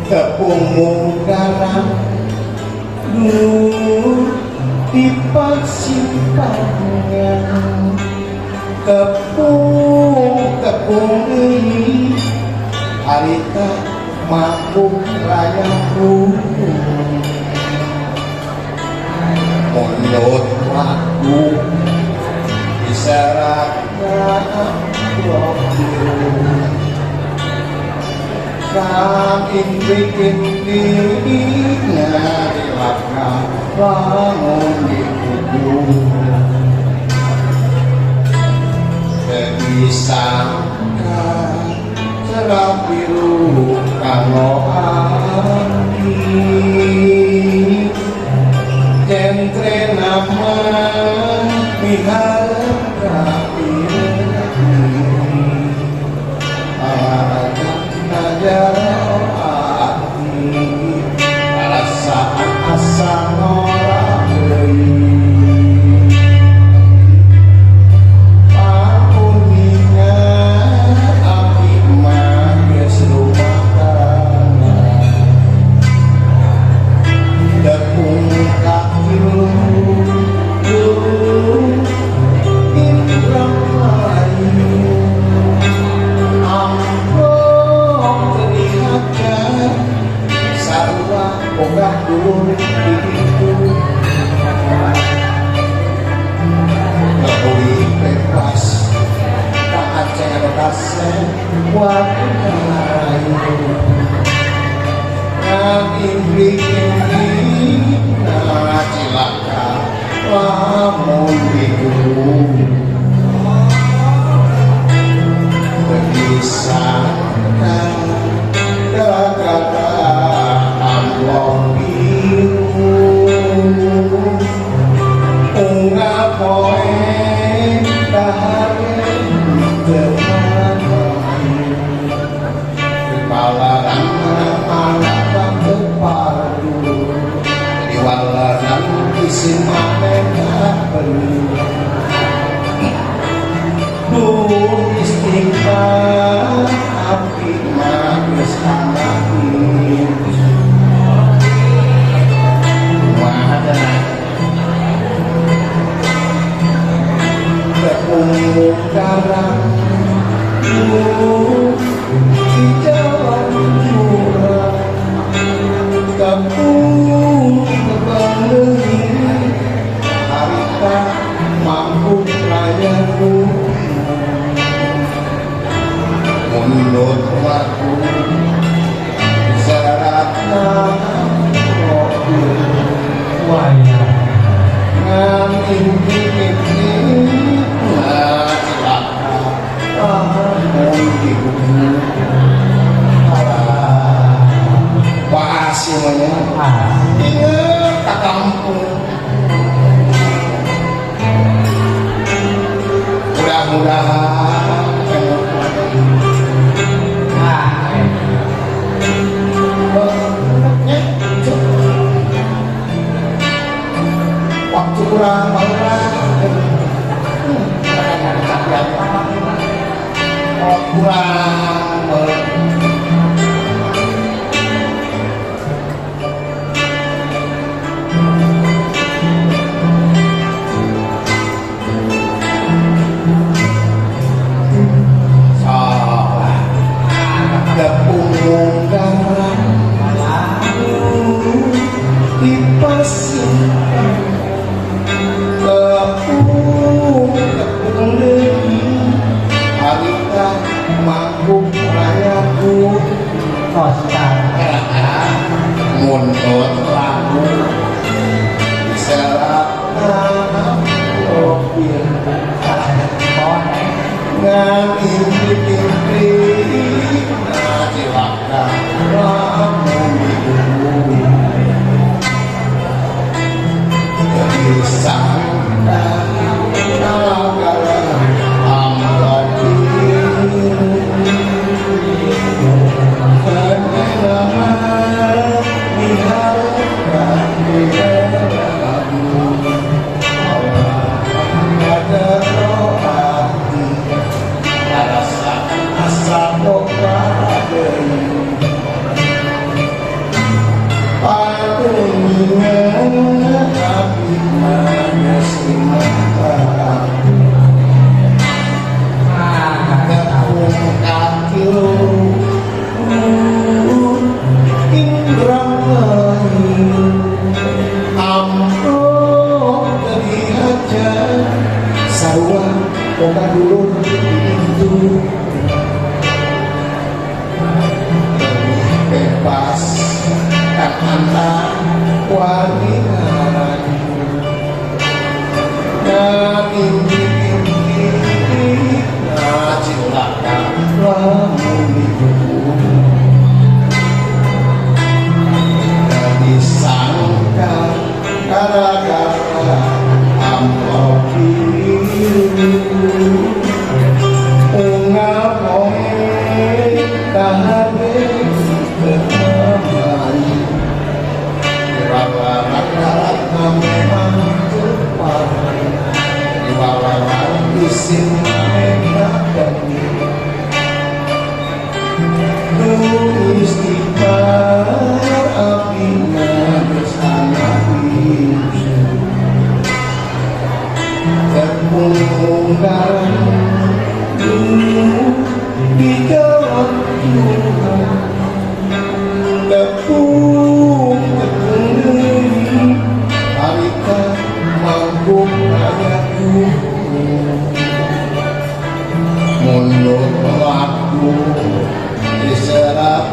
tepung garam dipasipkannya tepung ini harita mampu rayaku menurut aku diserahkan Kain bikin dirinya dilapkan bangun di kubur Disangka cerah biru kalau hati Jentre nama miharap kapir hati perasaan asa norak Pamuninya api magis rumahan Dekung kaki Indram layu Ogah dulu itu Lebih bebas Tak Aceh lokasi Waktu merayu Ngabin bikin Nah cilaka Lamun hidup Berpisahkan Kata-kata Amplop biru Unggah poe Dahare Teman lain Kepala Anak-anak Kepadu Diwalaran Isi maneka perlu Istighfar Api magis anaknya Tepung garam di jalan murah Tepung kebangin harita mampu rayaku Menurut aku seratkan kopi wayang Ngamin bikin cilaka Pamun dibunuh Wah semuanya Ingat tak kampung Mudah-mudahan Waktu kurang tepung garam dipasipkan tepung lagi harita mampu rayaku Muntut lagu diserahkan kopi Ngamin bikin cilaka lamun hidup Disangka Nagara Amplop biru Kenangan diharapkan dihadapi Allah ada rohani Rasa asa boka wanian ciptakan lamun hidup disangka gara-gara ampau biru ngapoe kahane kemamai rawa-rawa memang cepat diwawalan isin menakan istighfar apinya bersama itu terpunggaran di jalan Tuhan tepung harita mampu ayatku mundur waktu diserat